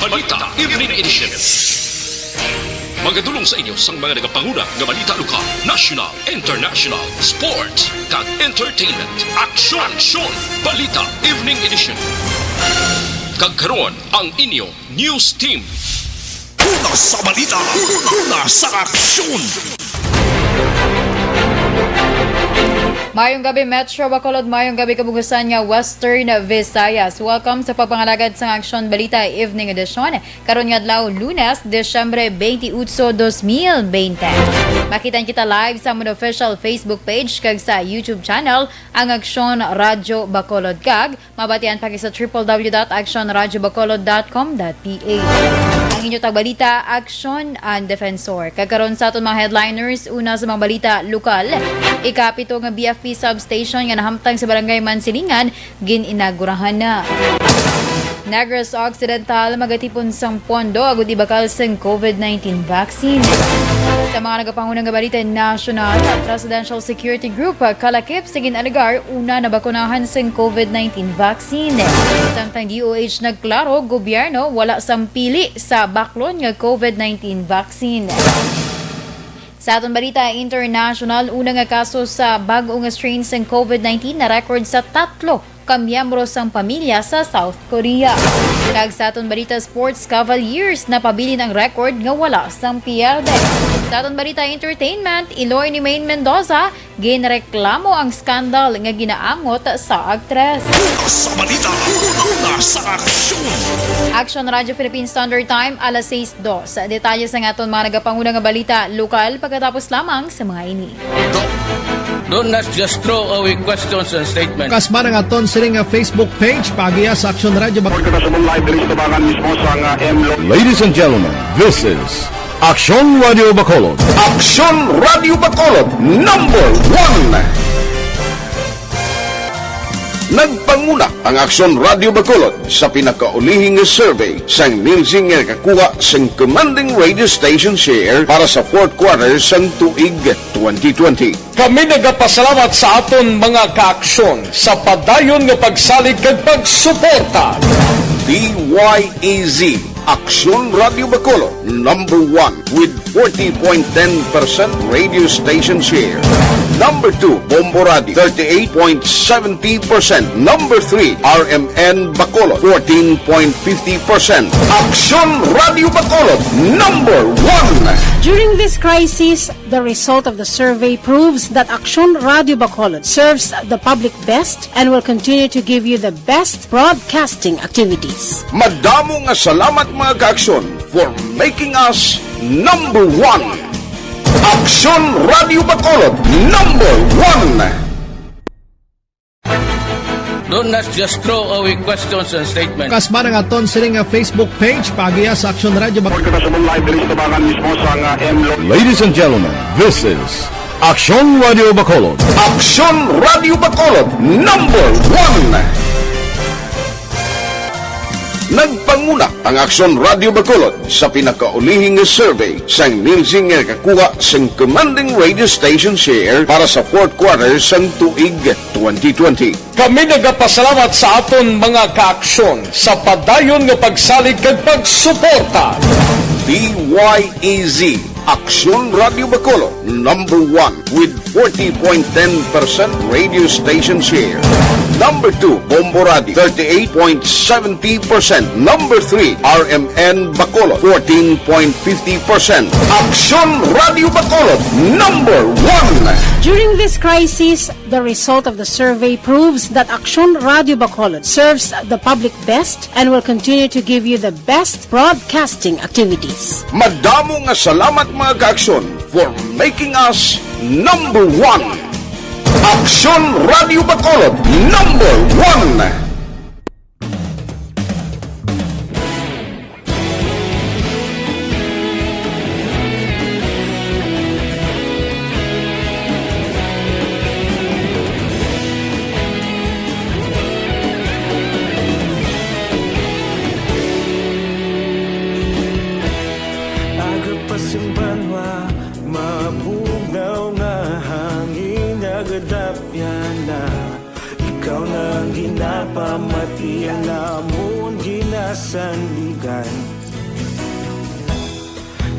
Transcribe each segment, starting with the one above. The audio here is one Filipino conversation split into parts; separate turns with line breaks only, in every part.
Balita Evening Edition. Magadulong sa inyo sang mga nagapanguna nga balita lokal, national, international, sports, kag entertainment. Aksyon! Balita Evening Edition. Kag karon ang inyo news team.
Una sa balita, una sa aksyon.
Mayong gabi Metro Bacolod, mayong gabi kabugusan nga Western Visayas. Welcome sa pagpangalagad sa Aksyon Balita Evening Edition. Karon nga adlaw Lunes, Desyembre 28, 2020. Makitan kita live sa among official Facebook page kag sa YouTube channel ang Aksyon Radyo Bacolod kag mabatian pa sa www.aksyonradyobacolod.com.ph. Ang inyo tagbalita, Aksyon and Defensor. Kagkaroon sa aton mga headliners, una sa mga balita lokal, ikapito nga BFP substation nga nahamtang sa barangay Mansilingan, gininagurahan na. Negros Occidental magatipon sang pondo agud ibakal sang COVID-19 vaccine. Sa mga nagapangunang nga balita national, Presidential Security Group kalakip sa ginalagar una na bakunahan sang COVID-19 vaccine. Samtang DOH nagklaro, gobyerno wala sang pili sa baklon nga COVID-19 vaccine. Sa atong balita international, unang nga kaso sa bag-ong strain ng COVID-19 na record sa 3 kamiyembro sang pamilya sa South Korea. Kag sa atong balita sports, Cavaliers napabili ng record nga wala sang pierde. Sa atong balita entertainment, Iloy ni Maine Mendoza ginreklamo ang skandal nga ginaangot sa aktres.
Una sa balita, una sa aksyon.
Action Radio Philippine Standard Time, alas 6:02. Sa detalye sa aton mga nagapangunang nga balita lokal pagkatapos lamang sa mga ini.
Do not just throw away questions and statements.
Kasma ng aton siring nga Facebook page pagiya sa Aksyon Radio
Ladies and gentlemen, this is Aksyon Radio Bacolod.
Aksyon Radio Bacolod, number 1. Nagpanguna ang Aksyon Radio Bacolod sa pinakaulihing survey sang Nielsen nga kakuha sang commanding radio station share para sa 4th quarter sang tuig 2020.
Kami nagapasalamat sa aton mga kaaksyon sa padayon nga pagsalig kag pagsuporta.
DYEZ Aksyon Radio Bacolod, number 1 with 40.10% radio station share. Number 2, Bombo Radio, 38.70%. Number 3, RMN Bacolod, 14.50%. Aksyon Radio Bacolod, number 1.
During this crisis, the result of the survey proves that Aksyon Radio Bacolod serves the public best and will continue to give you the best broadcasting activities.
Madamo nga salamat mga kaaksyon for making us number 1. Aksyon Radio Bacolod, number 1.
Do not just throw away questions and statements.
Kasma ng aton siring nga Facebook page pagiya sa Aksyon Radio
Ladies and gentlemen, this is Aksyon Radio Bacolod.
Aksyon Radio Bacolod, number 1. Nagpanguna ang Aksyon Radio Bacolod sa pinakaulihing survey sang Nielsen nga kakuha sang commanding radio station share para sa 4th quarter sang tuig 2020.
Kami nagapasalamat sa aton mga kaaksyon sa padayon nga pagsalig kag pagsuporta.
DYEZ Aksyon Radio Bacolod, number 1 with 40.10% radio station share. Number 2, Bombo Radio, 38.70%. Number 3, RMN Bacolod, 14.50%. Aksyon Radio Bacolod, number 1.
During this crisis, the result of the survey proves that Aksyon Radio Bacolod serves the public best and will continue to give you the best broadcasting activities.
Madamo nga salamat mga kaaksyon for making us number 1. Aksyon Radio Bacolod, number 1.
mga ginapamatian namon ginasandigan.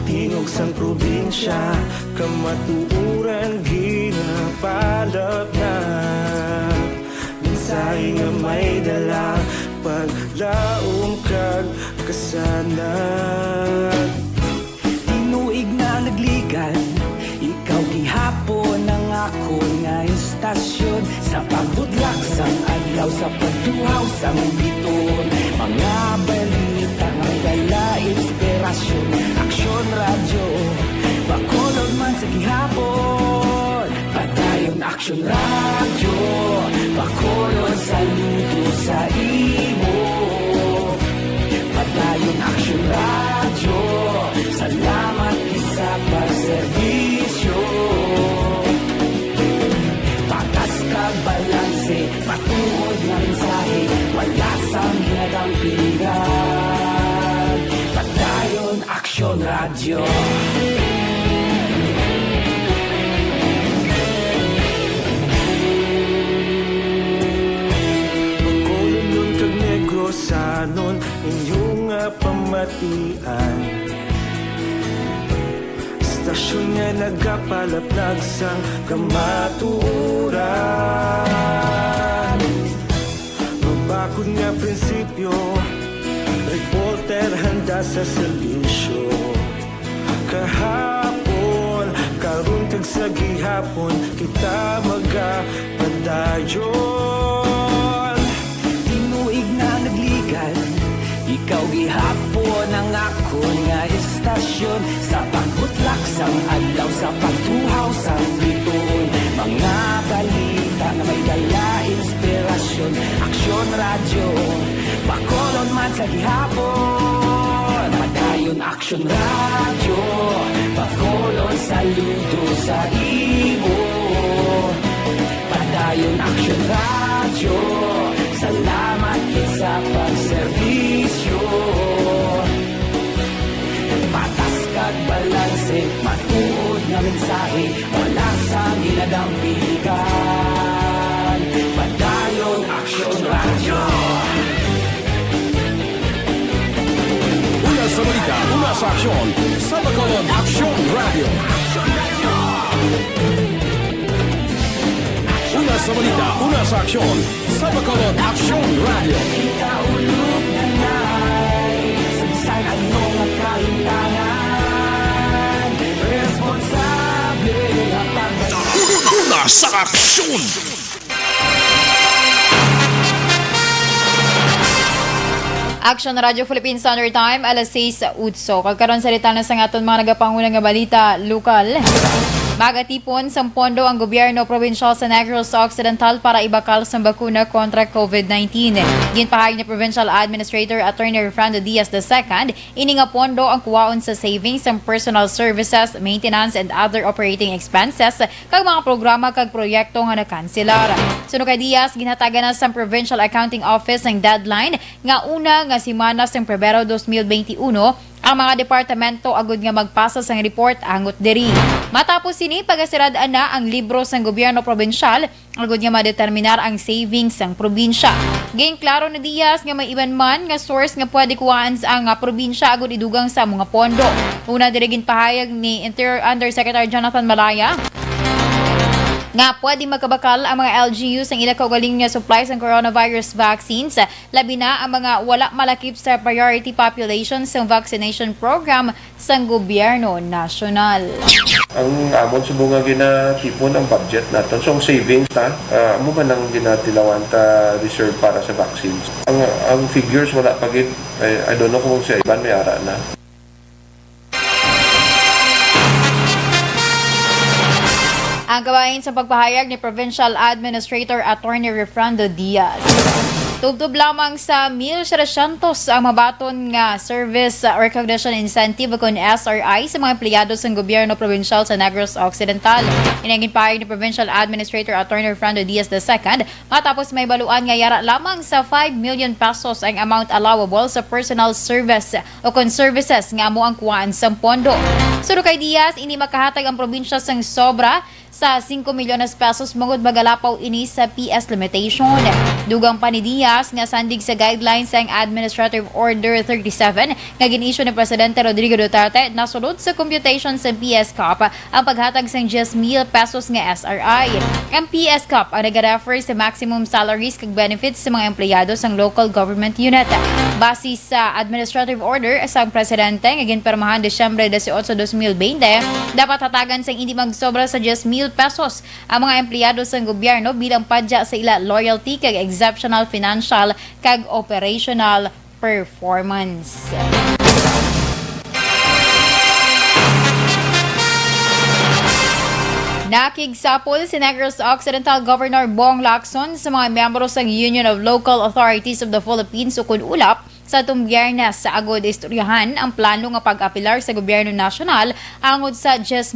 Tingog sang probinsya, kamatuuran ginapalap na. Minsay nga may dala, paglaom kag kasanag. Tinuig na nagligan, ikaw gihapon ang ako nga istasyon. Sa pagbudlak sang adlaw, sa pagtuhaw sang biton. Mga balita nga dala inspirasyon. Aksyon radyo, bakolod man sa gihapon. Padayon Aksyon radyo, bakolod sa luto sa imo. Padayon Aksyon radyo, salamat sa pagserbisyo. Patas kag balanse, patuod na mensahe, wala sang ginagampiligan. Padayon Aksyon radyo. Sanon inyong pamatian. Stasyon nga nagapalaplag sang kamaturan. Mabakod nga prinsipyo, reporter handa sa serbisyo. Kahapon, karon kag sa gihapon, kita magapadayon. Tinuig na nagligan, ikaw gihapon ang ako nga istasyon. Sa pagbutlak sang adlaw, sa pagtuhaw sang biton. Mga balita na may dala inspirasyon. Aksyon radyo, bakolon man sa gihapon. Padayon Aksyon radyo, bakolon sa luto sa imo. Padayon Aksyon radyo, salamat sa pagserbisyo. Patas kag balanse, matuod na mensahe, wala sa ginadampiligan. Padayon Aksyon radyo.
Una sa balita, una sa aksyon, sa Bacolod Aksyon Radio. Una sa balita, una sa aksyon, sa Bacolod Aksyon Radio.
Kita ulog na na'y sabisan anong nagkahintangan. Responsable ang pagbalas.
Una sa aksyon!
Aksyon Radio Philippines Standard Time, alas 6 utso. Kagkaroon salita na sa aton mga nagapangunang nga balita lokal. Magatipon sa pondo ang gobyerno provincial sa Negros Occidental para ibakal sa bakuna kontra COVID-19. Ginpahayag ni Provincial Administrator Attorney Fernando Diaz II, ini nga pondo ang kuwaon sa savings ng personal services, maintenance and other operating expenses kag mga programa kag proyekto nga nakanselar. Suno kay Diaz, ginhatagan na sa Provincial Accounting Office ang deadline nga una nga simana sa Pebrero 2021 ang mga departamento agud nga magpasa sang report angot diri. Matapos sini pagaseradaan na ang libro sang gobyerno probinsyal agud nga madeterminar ang savings sang probinsya. Giing klaro na Diaz nga may iban man nga source nga pwede kuhaan sa nga probinsya agud idugang sa mga pondo. Una diri ginpahayag ni Undersecretary Jonathan Malaya nga pwede magkabakal ang mga LGUs ang ila kaugaling nga supplies ng coronavirus vaccines, labi na ang mga wala malakip sa priority population sa vaccination program sa gobyerno nasyonal.
Ang amon subong nga ginatipon ang budget natin. So ang savings ta, amo man ang ginatilawan ta reserve para sa vaccines. Ang figures wala pa gid. I don't know kung sa iban may ara na.
Ang kabahin sa pagpahayag ni Provincial Administrator Attorney Fernando Diaz. Tubtub lamang sa 1,700 ang mabaton nga Service Recognition Incentive kung SRI sa mga empleyado sa gobyerno provincial sa Negros Occidental. Inangin pahayag ni Provincial Administrator Attorney Fernando Diaz II matapos may baluan nga yara lamang sa 5 million pesos ang amount allowable sa personal service o kung services nga amo ang kuwaan sa pondo. Sunod kay Diaz, ini makahatag ang probinsya sang sobra sa 5 milyones pesos mangod magalapaw ini sa PS limitation. Dugang pa ni Diaz nga sandig sa guidelines sang Administrative Order 37 nga ginisyu ni Presidente Rodrigo Duterte nasulod sa computation sa PS Cup ang paghatag sang 10,000 pesos nga SRI. Ang PS Cup ang nag-refer sa maximum salaries kag benefits sa mga empleyado sang local government unit. Base sa Administrative Order sang Presidente nga ginpermahan Desyembre 18, 2020, dapat hatagan sang hindi magsobra sa 10,000 pesos ang mga empleyado sa gobyerno bilang padya sa ila loyalty kag exceptional financial kag operational performance. Nakigsapol si Negros Occidental Governor Bong Lacson sa mga miyembro sa Union of Local Authorities of the Philippines ukon ulap sa Biyernes sa agod istoryahan ang plano nga pag-apilar sa gobyerno nasyonal angod sa 10,000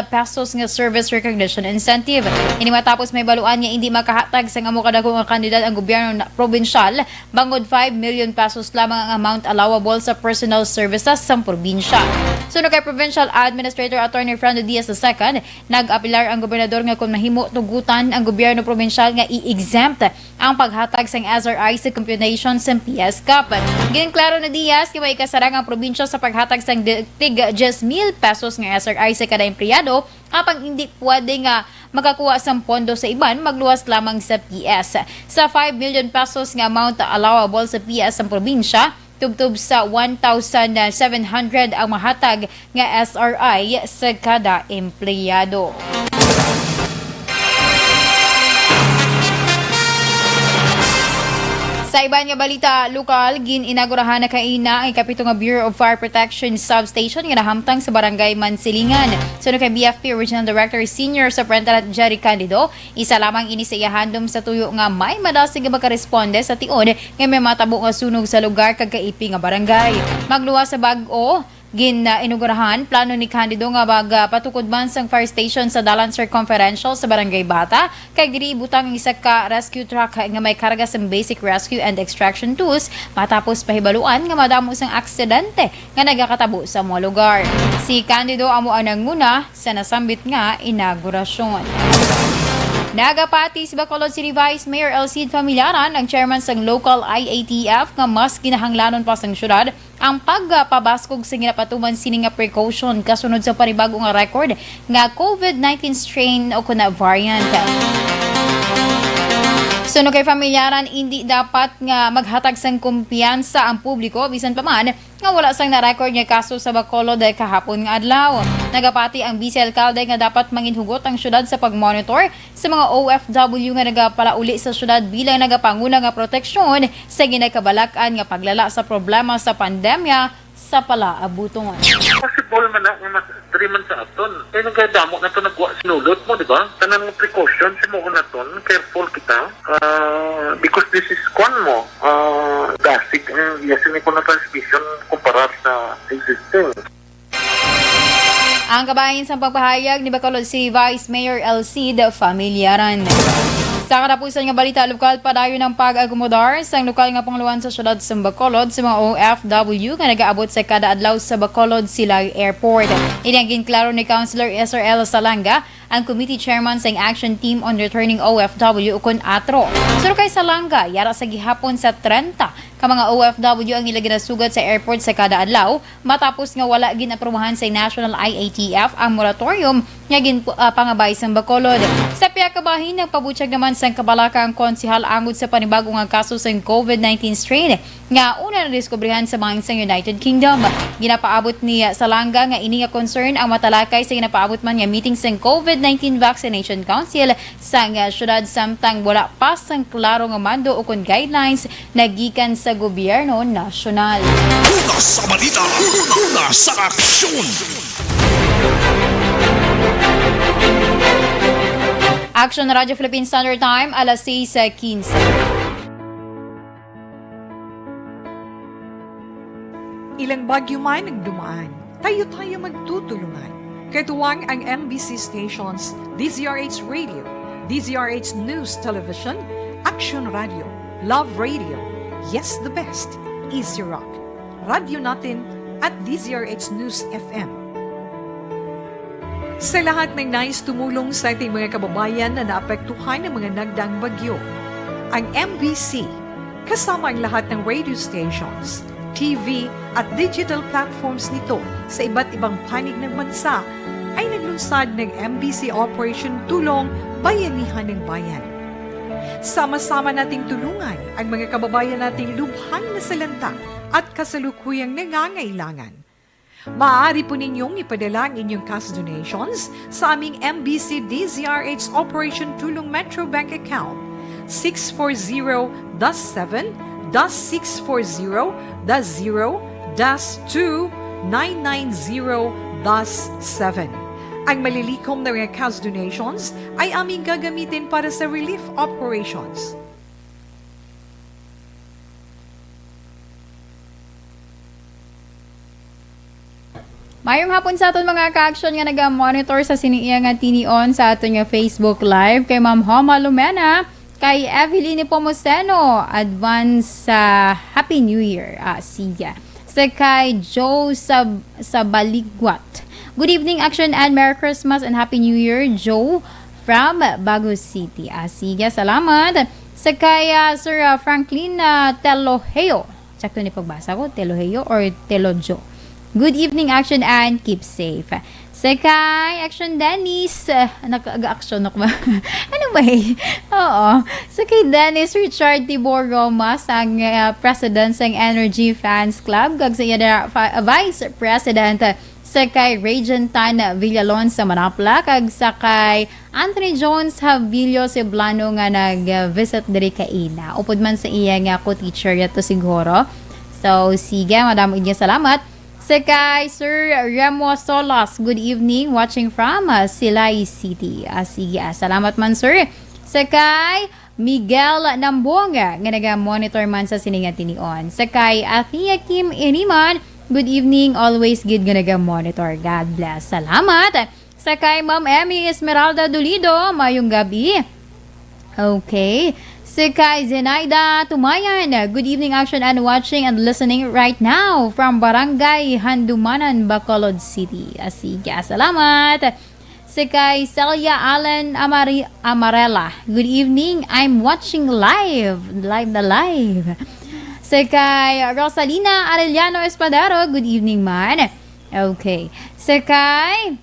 pesos nga service recognition incentive. Ini matapos may baluan nga hindi makahatag sa amo kadagong nga kandidat ang gobyerno provincial bangod 5 million pesos lamang ang amount allowable sa personal services sa probinsya. Sunod kay Provincial Administrator Attorney Fernando Diaz II, nag-apilar ang gobernador nga kung mahimo tugutan ang gobyerno provincial nga i-exempt ang paghatag sang SRI sa computation sa PS Cup. Ginklaro na Diaz kay may kasarang ang probinsya sa paghatag sang tig 10,000 pesos nga SRI sa kada empleyado apang hindi pwede nga makakuha sang pondo sa iban magluwas lamang sa PS. Sa 5 million pesos nga amount allowable sa PS sa probinsya, tubtub sa 1,700 ang mahatag nga SRI sa kada empleyado. Sa iban nga balita lokal, gininaugurahan na kaina ang ikapito nga Bureau of Fire Protection Substation nga nahamtang sa Barangay Mansilingan. Sunod kay BFP Regional Director Senior Superintendent Jerry Candido, isa lamang ini sa iyahandom sa tuyo nga may madasig nga makaresponde sa tion nga may matabo nga sunog sa lugar kag kaipi nga barangay. Magluwas sa bag-o inugurahan plano ni Candido nga patukod man sang fire station sa Dalan Circumferential sa Barangay Bata kay diri ibutang ang isa ka rescue truck nga may karga sang basic rescue and extraction tools matapos pahibaluan nga madamo sang aksidente nga nagakatabo sa mga lugar. Si Candido amo ang nanguna sa nasambit nga inaugurasyon. Nagapati si Bacolod City Vice Mayor Elcid Familiaran ang chairman sang local IATF nga mas kinahanglanon pa sang syudad ang pagpabaskog sa ginapatuman sini nga precaution kasunod sa panibago nga record nga COVID-19 strain o kuna variant. Sunod kay Familiaran, hindi dapat nga maghatag sang kumpiyansa ang publiko bisan pa man nga wala sang na-record nga kaso sa Bacolod kahapon nga adlaw. Nagapati ang Vice Alcalde nga dapat manginhugot ang syudad sa pagmonitor sa mga OFW nga nagapalauli sa syudad bilang nagapanguna nga proteksyon sa ginakabalakan nga paglala sa problema sa pandemya sa palaabuton.
Possible man na mas 3 months sa aton. Kaya nagdamo na ito nagwa sinulot mo, di ba? Tanan ng precautions mo na ito. Careful kita. Because this is kwan mo. Gasig ang yasin ko na transmission kumparar sa existing.
Ang kabahin sa pagpahayag ni Bacolod City Vice Mayor Elcid Familiaran. Sa katapusan nga balita lokal, padayon ng pag-akomodar sa lokal nga pangluan sa syudad sa Bacolod sa mga OFW nga nag-aabot sa kada adlaw sa Bacolod Silay Airport. Ini ang ginklaro ni Councilor SRL Salanga, ang committee chairman sa Action Team on Returning OFW ukon ATRO. Suro kay Salanga, yara sa gihapon sa 30 ka mga OFW ang ilagay na sugat sa airport sa kada adlaw matapos nga wala ginaprumahan sa National IATF ang moratorium nga pangabay sa Bacolod. Sa piyakabahin, nagpabutyag naman sa kabalaka ang konsihal angod sa panibagong nga kaso sa COVID-19 strain nga una na diskubrihan sa mga sa United Kingdom. Ginapaabot ni Salanga nga ini nga concern ang matalakay sa ginapaabot man nga meeting sa COVID-19 Vaccination Council sa syudad samtang wala pa sang klaro nga mando o kon guidelines na gikan sa gobyerno nasyonal.
Una sa balita, una sa aksyon.
Aksyon na Radyo Philippine Standard Time, alas 6:15.
Ilang bagyo man nagdumaan, tayo-tayo magtutulungan. Katuwang ang MBC stations, DZRH Radio, DZRH News Television, Aksyon Radio, Love Radio, Yes the Best, Easy Rock, radyo natin at DZRH News FM. Sa lahat ng nais tumulong sa ating mga kababayan na naapektuhan ng mga nagdaang bagyo, ang MBC, kasama ang lahat ng radio stations, TV at digital platforms nito sa iba't ibang panig ng bansa, ay naglunsad ng MBC Operation Tulong Bayanihan ng Bayan. Sama-sama nating tulungan ang mga kababayan nating lubhang nasalanta at kasalukuyang nangangailangan. Maaari po ninyong ipadala ang inyong cash donations sa aming MBC DZRH Operation Tulong Metro Bank account 640-7-640-0-2-990-7. Ang malilikom na mga cash donations ay aming gagamitin para sa relief operations.
Mayong hapon sa aton mga ka-aksyon nga nag-monitor sa siniya nga tinion sa aton nga Facebook Live kay Ma'am Homa Lumena, kay Evelyn Pomoceno, advance sa Happy New Year. Siya. Sa kay Joe sa Baligwat. Good evening, Action, and Merry Christmas and Happy New Year, Joe from Bago City. Siya, salamat. Sa kay Sir Franklin Teloheo. Sakto ni pagbasa ko, Teloheo or Telojo. Good evening, Action, and keep safe. Sekay, Action Dennis. Nag-action ako ba? Ano ba eh? Oo. Sekay Dennis Richard Tibor Romas, ang president ng Energy Fans Club. Kag sa iya Vice President Sekay Regentan Villalon sa Manapla. Kag sakay Anthony Jones Havillo Ceblano nga nag-visit diri ka ina. Upod man sa iya nga co-teacher yato siguro. So, sige, madamo inyong salamat. Sekay Sir Remo Solas, good evening, watching from Silay City. Sige, salamat man sir. Sekay Miguel Nambonga, nga naga-monitor man sa sininga tinion. Sekay Athea Kim Iriman, good evening, always good nga naga-monitor. God bless. Salamat. Sekay Ma'am Emmy Esmeralda Dolido, mayong gabi. Okay. Sekay Zenaida Tumayan, good evening, Action, and watching and listening right now from Barangay Handumanan, Bacolod City. Sige, salamat. Sekay Celia Allen Amarela, good evening, I'm watching live. Sekay Rosalina Arellano Espadero, good evening man. Okay. Sekay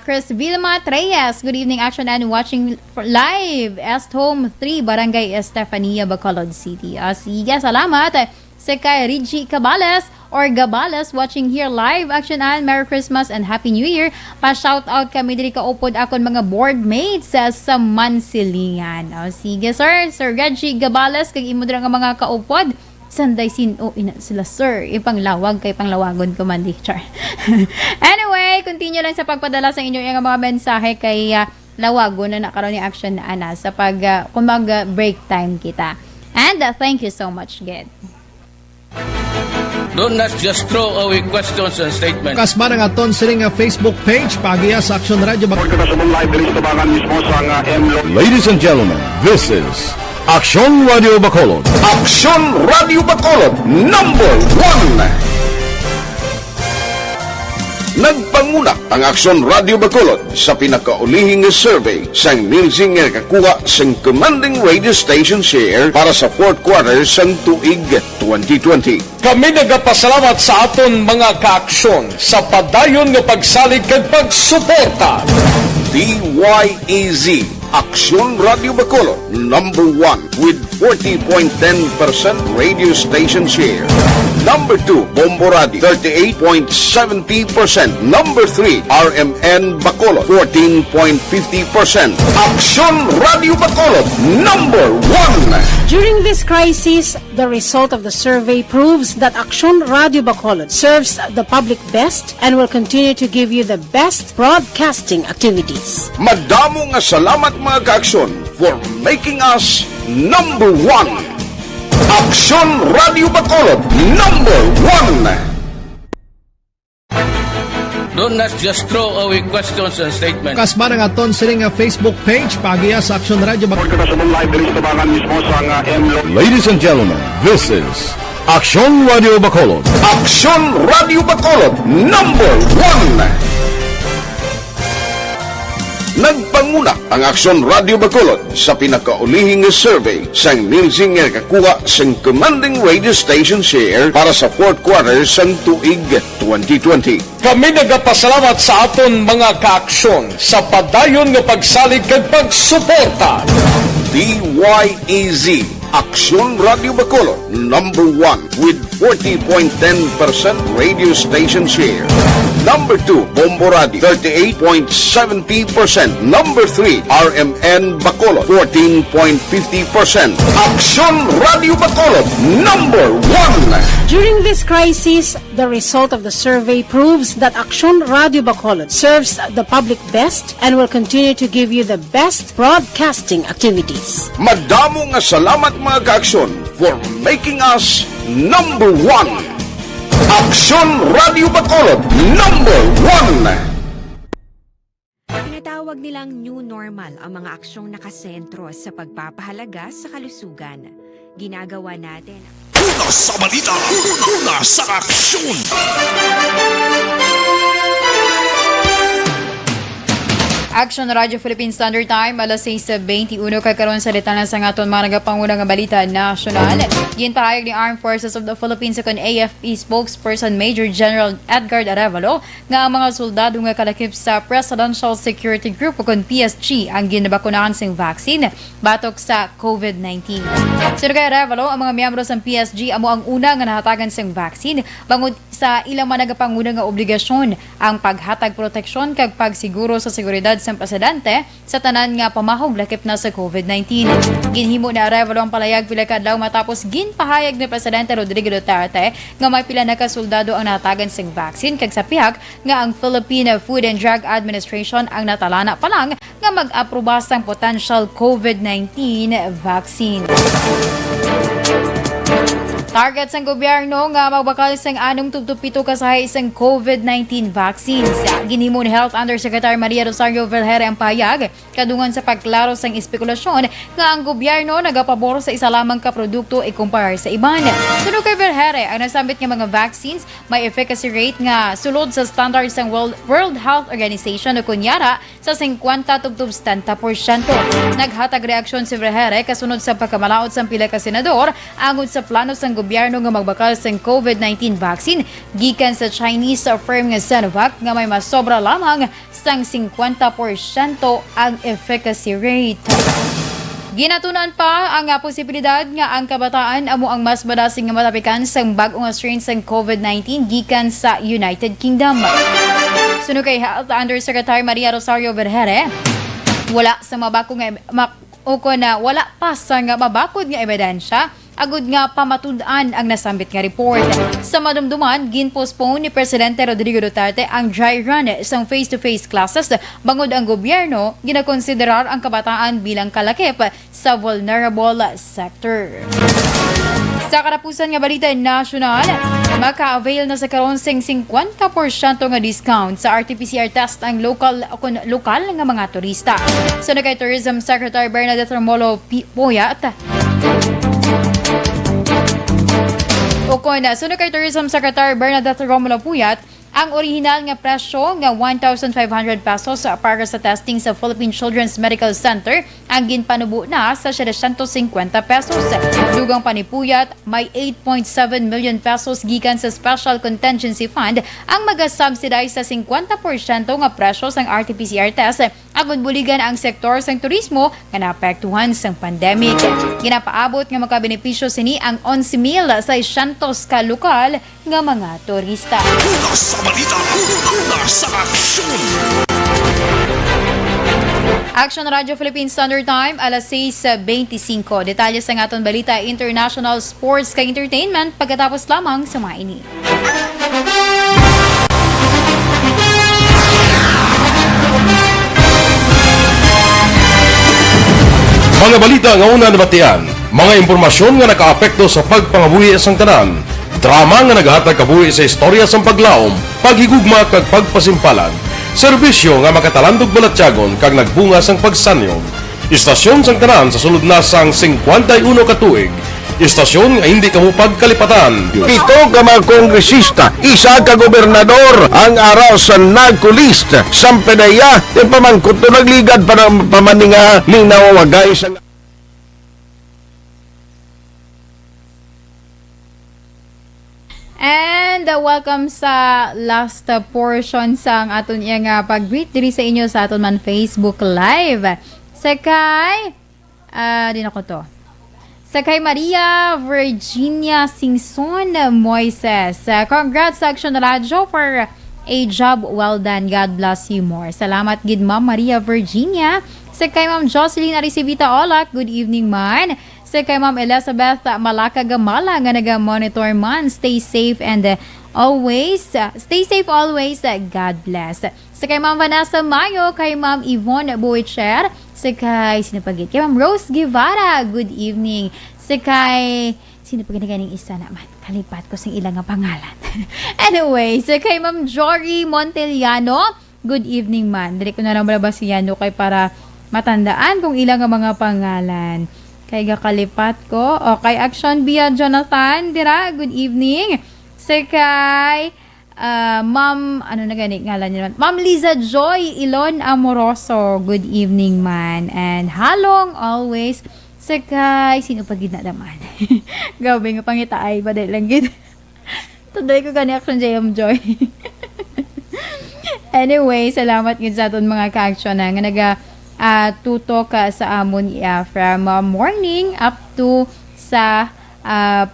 Chris Vilma Treyes, good evening, Action, and watching live Est Home 3, Barangay Estefania, Bacolod City. Sige, salamat. Sekay Rigi Cabales or Gabales, watching here live, Action, and Merry Christmas and Happy New Year. Pa-shoutout kami diri kaupod akon mga board mates sa Mansilingan. Sige sir, Sir Reggie Gabales, kag imo dira nga mga kaupod. Sanday ina sila sir, ipanglawag kay panglawagon ko man di char. Anyway, continue lang sa pagpadala sa inyo yung mga mensahe kay lawagon na nakaroon ni Action na ana sa pag kung mag-break time kita. And thank you so much, Ged.
Don't not just throw away questions and statements.
Kasma ng aton sining Facebook page pagiya sa Aksyon Radio Bacolod.
Ladies and gentlemen, this is Aksyon Radio Bacolod.
Aksyon Radio Bacolod #1. Nagpanguna ang Aksyon Radio Bacolod sa pinakaulihing survey sang Nilsing nga kakuha sang commanding radio station share para sa fourth quarter sang tuig 2020.
Kami nagapasalamat sa aton mga kaaksyon sa padayon nga pagsalig kag pagsuporta.
DYEZ Aksyon Radio Bacolod #1 with 40.10% radio station share. Number 2, Bombo Radio 38.70%. Number 3, RMN Bacolod 14.50%. Aksyon Radio Bacolod #1.
During this crisis, the result of the survey proves that Aksyon Radio Bacolod serves the public best and will continue to give you the best broadcasting activities.
Madamo nga salamat mga kaaksyon for making us #1. Aksyon Radio Bacolod #1.
Don't not just throw away questions and statements.
Kasma ng aton sining Facebook page pagiya sa Aksyon Radio Bacolod.
Ladies and gentlemen, this is Aksyon Radio Bacolod.
Aksyon Radio Bacolod #1. Nagpanguna ang Aksyon Radio Bacolod sa pinakaulihing survey sang Nilsing nga kakuha sang commanding radio station share para sa fourth quarter sang tuig 2020.
Kami nagapasalamat sa aton mga kaaksyon sa padayon nga pagsalig kag pagsuporta.
DYEZ Aksyon Radio Bacolod, number 1 with 40.10% radio station share. Number 2, Bombo Radio, 38.70%. Number 3, RMN Bacolod, 14.50%. Aksyon Radio Bacolod, number 1.
During this crisis, the result of the survey proves that Aksyon Radio Bacolod serves the public best and will continue to give you the best broadcasting activities.
Madamo nga salamat mga kaaksyon for making us number 1. Aksyon Radio Bacolod, number 1.
Tinatawag nilang new normal ang mga aksyong nakasentro sa pagpapahalaga sa kalusugan. Ginagawa natin.
Una sa balita, una sa aksyon.
Aksyon Radio Philippine Standard Time, alas 6:21 kakaroon sa litan sa aton mga nagapangunang balita nasyonal. Ginpahayag ni Armed Forces of the Philippines kon AFP spokesperson Major General Edgar Arevalo nga ang mga soldado nga kalakip sa Presidential Security Group o kon PSG ang ginabakunahan sing vaccine batok sa COVID-19. Sino kay Arevalo, ang mga miyembro sa PSG amo ang una nga nahatagan sing vaccine bangod sa ilang mga nagapangunang nga obligasyon ang paghatag proteksyon kag pagsiguro sa seguridad sa presidente sa tanan nga pamahog lakip na sa COVID-19. Ginhimo na Arevalo ang palayag pila ka adlaw matapos ginpahayag ni Presidente Rodrigo Duterte nga may pila na kasoldado ang natagan sing vaccine kag sa pihak nga ang Philippine Food and Drug Administration ang natalana pa lang nga mag-aproba sang potential COVID-19 vaccine. Target sang gobyerno nga magbakal sang 6.7 kasahay isang COVID-19 vaccines. Ginhimo ni Health Undersecretary Maria Rosario Vergere ang payag kadungan sa pagklaro sang espekulasyon nga ang gobyerno nagapabor sa isa lamang ka produkto ikumpara sa iban. Sunod kay Vergere, ang nasambit nga mga vaccines may efficacy rate nga sulod sa standards sang World Health Organization o kunyara sa 50-70%. Naghatag reaksyon si Vergere kasunod sa pagkamalaot sang pila ka senador angod sa plano sang gobyerno nga magbakal sa COVID-19 vaccine gikan sa Chinese firm nga Sinovac nga may mas sobra lamang sang 50% ang efficacy rate. Ginatunan pa ang posibilidad nga ang kabataan amo ang mas madasing nga matapikan sang bag-o nga strain sang COVID-19 gikan sa United Kingdom. Sunod kay Health Undersecretary Maria Rosario Vergere, wala sa mabako nga wala pa sa nga mabakod nga ebidensya agud nga pamatud-an ang nasambit nga report. Sa madumduman, ginpostpone ni Presidente Rodrigo Duterte ang dry run isang face-to-face classes bangod ang gobyerno ginakonsiderar ang kabataan bilang kalakip sa vulnerable sector. Sa karapusan nga balita nasyonal, maka-avail na sa karon sing 50% nga discount sa RT-PCR test ang lokal nga mga turista. Sa kay Tourism Secretary Bernadette Romolo Puyat, sunod kay Tourism Secretary Bernadette Romulo Puyat, ang orihinal nga presyo nga 1,500 pesos para sa testing sa Philippine Children's Medical Center ang ginpanubo na sa 750 pesos. Dugang panipuyat, may 8.7 million pesos gikan sa Special Contingency Fund ang maga-subsidize sa 50% nga presyo sang RT-PCR test agud buligan ang sektor sang turismo nga naapektuhan sang pandemic. Ginapaabot nga makabenepisyo sini ang 11,600 ka lokal nga mga turista.
Una sa balita, una sa aksyon.
Aksyon Radio Philippine Standard Time, alas 6:25. Detalye sa aton balita, international sports kay entertainment pagkatapos lamang sa mga ini.
Mga balita nga una nabatian, mga impormasyon nga nakaapekto sa pagpangabuhi sang tanan, drama nga naghatag kabuhi sa istorya sang paglaom, paghigugma kag pagpasimpalan, serbisyo nga makatalandog balatyagon kag nagbunga sang pagsanyog, istasyon sang tanan sa sulod na sang 51 ka tuig, Istasyon nga hindi kamo pagkalipatan.
7 ka mga kongresista, 1 ka gobernador ang araw sa nagkulist sa pedaya ti pamangkot to nagligad para pamaninga ning nawawagay sa
And welcome sa last portion sang aton nga pag-greet diri sa inyo sa aton man Facebook Live. Sakay, din ako to. Sakay Maria Virginia Singson Moises. Congrats sa Aksyon Radio for a job well done. God bless you more. Salamat gid Ma'am Maria Virginia. Sakay Ma'am Jocelyn Arisivita Olak. Good evening man. Sa kay Ma'am Elizabeth Malaka Gamala nga naga-monitor man. Stay safe and always. God bless. Sa kay Ma'am Vanessa Mayo, kay Ma'am Yvonne Boicher, sa kay sinapagit kay Ma'am Rose Guevara. Good evening. Sa kay sinapagit kaning isa naman. Kalipat ko sing ilang nga pangalan. Anyway, sa kay Ma'am Jory Monteliano. Good evening man. Dili ko na lang balabas si Yano kay para matandaan kung ilang nga mga pangalan. Kay gakalipat ko. O, kay Aksyon Bia Jonathan, dira, good evening. Sa kay, Ma'am, ano na gani, ngalan niya naman. Ma'am Liza Joy Ilon Amoroso, good evening man. And halong always. Sa kay, sino pa gid na naman? Gabi nga pangita ay, badal lang gid. Tuday ko gani Aksyon JM Joy. Anyway, salamat gid sa aton mga ka-aksyon na nga naga tutok sa amon from morning up to sa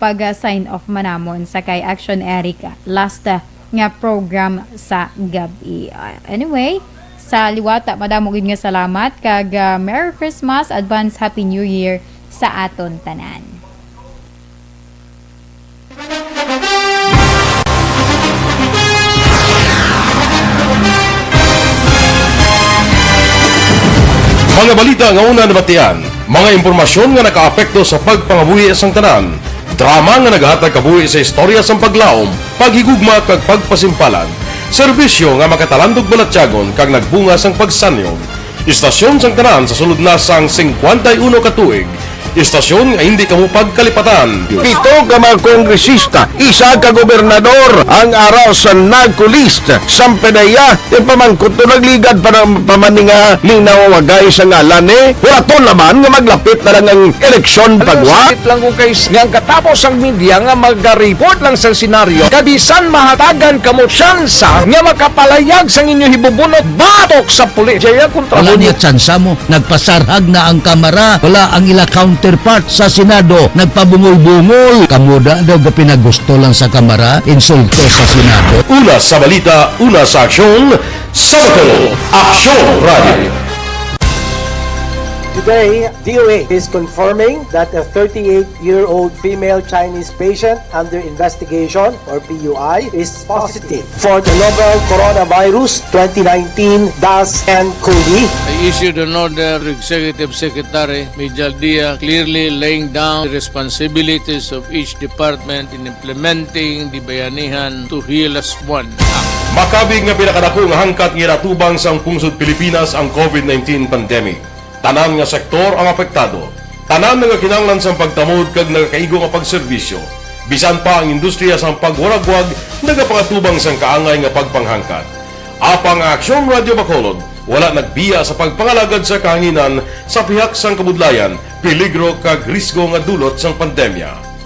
pag-sign off manamon sa kay Action Erica last nga program sa gabi. Anyway, sa liwata madamo gid nga salamat kag Merry Christmas, advance Happy New Year sa aton tanan.
Mga balita nga una nabatian, mga impormasyon nga nakaapekto sa pagpangabuhi sang tanan, drama nga naghatag kabuhi sa istorya sang paglaom, paghigugma kag pagpasimpalan, serbisyo nga makatalandog balatyagon kag nagbunga sang pagsanyog, istasyon sang tanan sa sulod na sang 51 ka tuig, istasyon nga hindi kamo pagkalipatan.
7 ka mga kongresista, 1 ka gobernador ang araw sa nagkulist sa pedaya ti pamangkot to nagligad para pamaninga ning nawawagay sa ngalan ni Huraton naman nga maglapit na lang ang eleksyon pagwa.
Lang kung guys, nga katapos ang media nga mag-report lang sa senaryo, kabisan mahatagan kamo tsansa nga makapalayag sa inyo hibubunot batok sa pulis. Jaya kontra
wala niya tsansa mo, nagpasarhag na ang kamera, wala ang ila counterpart sa Senado, nagpabungol-bungol. Kamuda daw ga pinagusto lang sa kamera, insulto sa Senado.
Una sa balita, una sa aksyon, sa Aksyon Radio.
Today, DOA is confirming that a 38-year-old female Chinese patient under investigation, or PUI, is positive for the novel coronavirus 2019-nCoV.
I issued an order to Executive Secretary Major Dia clearly laying down the responsibilities of each department in implementing the Bayanihan to Heal as One Act.
Makabig nga pinakadako nga hangkat nga natubang sang pungsod Pilipinas ang COVID-19 pandemic. Tanan nga sektor ang apektado. Tanan nga kinahanglan sang pagtamod kag nagakaigo nga pagserbisyo. Bisan pa ang industriya sang pagwaragwag nagapangatubang sang kaangay nga pagpanghangkat. Apang Aksyon Radio Bacolod wala nagbiya sa pagpangalagad sa kahanginan sa pihak sang kabudlayan, peligro kag risgo nga dulot sang pandemya.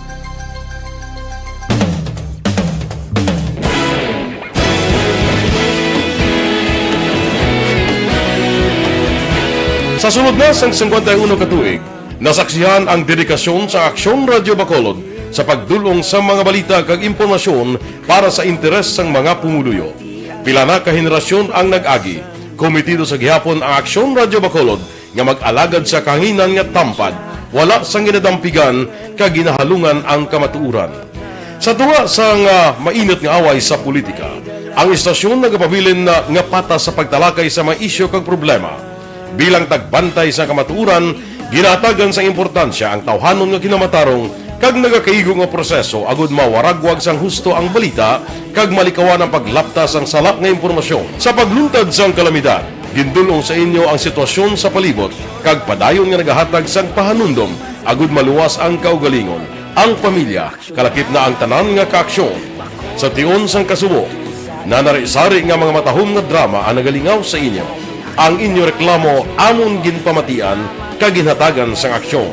Sa sunod na sang 51 katuig, nasaksihan ang dedikasyon sa Aksyon Radio Bacolod sa pagdulong sa mga balita kag impormasyon para sa interes sang mga pumuluyo. Pila na ka henerasyon ang nag-agi, komitido sa gihapon ang Aksyon Radio Bacolod nga mag-alagad sa kahanginan nga tampad, wala sang ginadampigan kag ginahalungan ang kamatuuran. Sa tuwa sang mainit nga away sa politika, ang istasyon nagapabilin na nga patas sa pagtalakay sa mga isyu kag problema. Bilang tagbantay sa kamatuuran, ginatagan sa importansya ang tawhanon nga kinamatarong kag nagakaigo nga proseso agud mawaragwag sang husto ang balita kag malikawan ang paglaptas ang salak nga impormasyon. Sa pagluntad sang kalamidad, gindulong sa inyo ang sitwasyon sa palibot kag padayon nga nagahatag sang pahanundom agud maluwas ang kaugalingon. ang pamilya, kalakip na ang tanan nga kaaksyon. Sa tion sang kasubo, na narisari nga mga matahom nga drama ang nagalingaw sa inyo. Ang inyo reklamo amon ginpamatian kaginhatagan sang aksyon.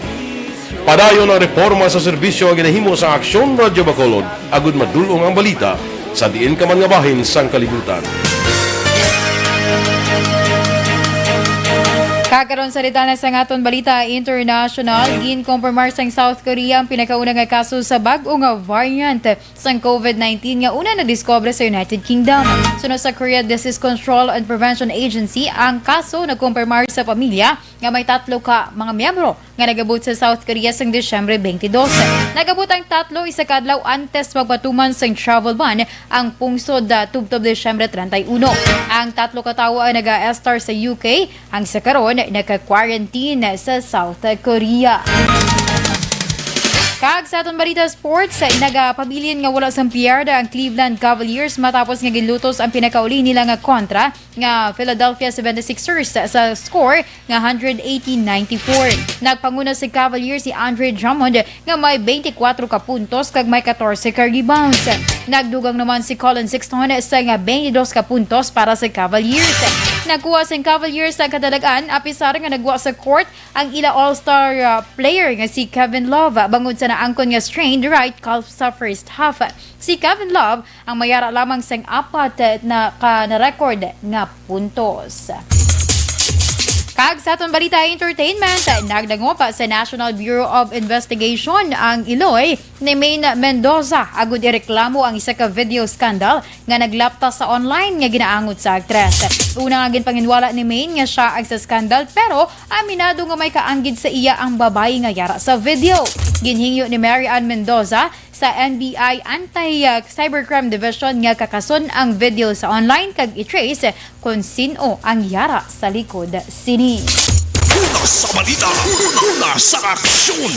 Padayon ang reforma sa serbisyo ang ginahimo sa Aksyon Radyo Bacolod agud madulong ang balita sa diin ka man nga bahin sang kalibutan.
Kakaroon sa ritana sa ngaton balita international, ginkompromar sang South Korea ang pinakauna nga kaso sa bag-o nga variant sang COVID-19 nga una na-discover sa United Kingdom. Sunod sa Korea Disease Control and Prevention Agency, ang kaso nagkompromar sa pamilya nga may 3 ka mga miyembro nga nagabot sa South Korea sang Disyembre 22. Nagabot ang 3 isa kadlaw antes magpatuman sang travel ban ang pungsod tubtob Disyembre 31. Ang 3 ka tawo ay naga-estar sa UK, ang isa karon naka-quarantine sa South Korea. Kag sa atong balita sports, nagapabilin nga wala sang piyarda ang Cleveland Cavaliers matapos nga ginlutos ang pinakauli nila nga kontra nga Philadelphia 76ers sa score nga 118-94. Nagpanguna si Cavaliers si Andre Drummond nga may 24 ka puntos kag may 14 ka rebounds. Nagdugang naman si Colin Sexton sa nga 22 ka puntos para sa Cavaliers. Nagkuha sa Cavaliers ang kadalagan apisar nga nagwa sa court ang ila all-star player nga si Kevin Love bangod sa naangkon nga strained right calf sa first half. Si Kevin Love ang mayara lamang sang 4 na record nga puntos. Kag sa atong balita entertainment, nagdango pa sa National Bureau of Investigation ang Iloy ni Maine Mendoza agud ireklamo ang isa ka video scandal nga naglapta sa online nga ginaangot sa aktres. Una nga ginpanginwala ni Maine nga siya ang sa scandal pero aminado nga may kaanggid sa iya ang babae nga yara sa video. Ginhingyo ni Mary Ann Mendoza sa NBI Anti-Cybercrime Division nga kakason ang video sa online kag i-trace kung sino ang yara sa likod sini.
Una sa balita, una sa aksyon.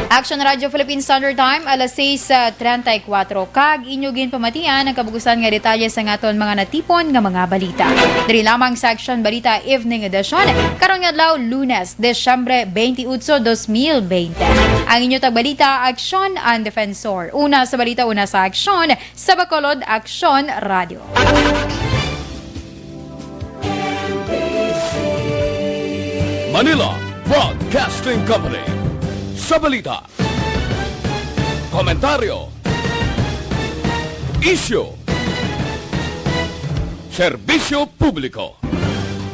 Action Radio Philippine Standard Time, alas 6:34. Kag inyo ginpamatian ang kabugusan nga detalye sa ngaton mga natipon nga mga balita. Diri lamang sa Action Balita Evening Edition, karong adlaw Lunes, Desyembre 28, 2020. Ang inyo tagbalita, Aksyon ang Defensor. Una sa balita, una sa Aksyon, sa Bacolod, Aksyon Radio.
Manila Broadcasting Company. Sa balita, komentaryo, isyu, serbisyo publiko.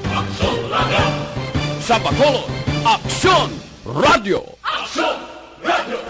Aksyon Radio. Sa Bacolod, Aksyon Radio. Aksyon Radio.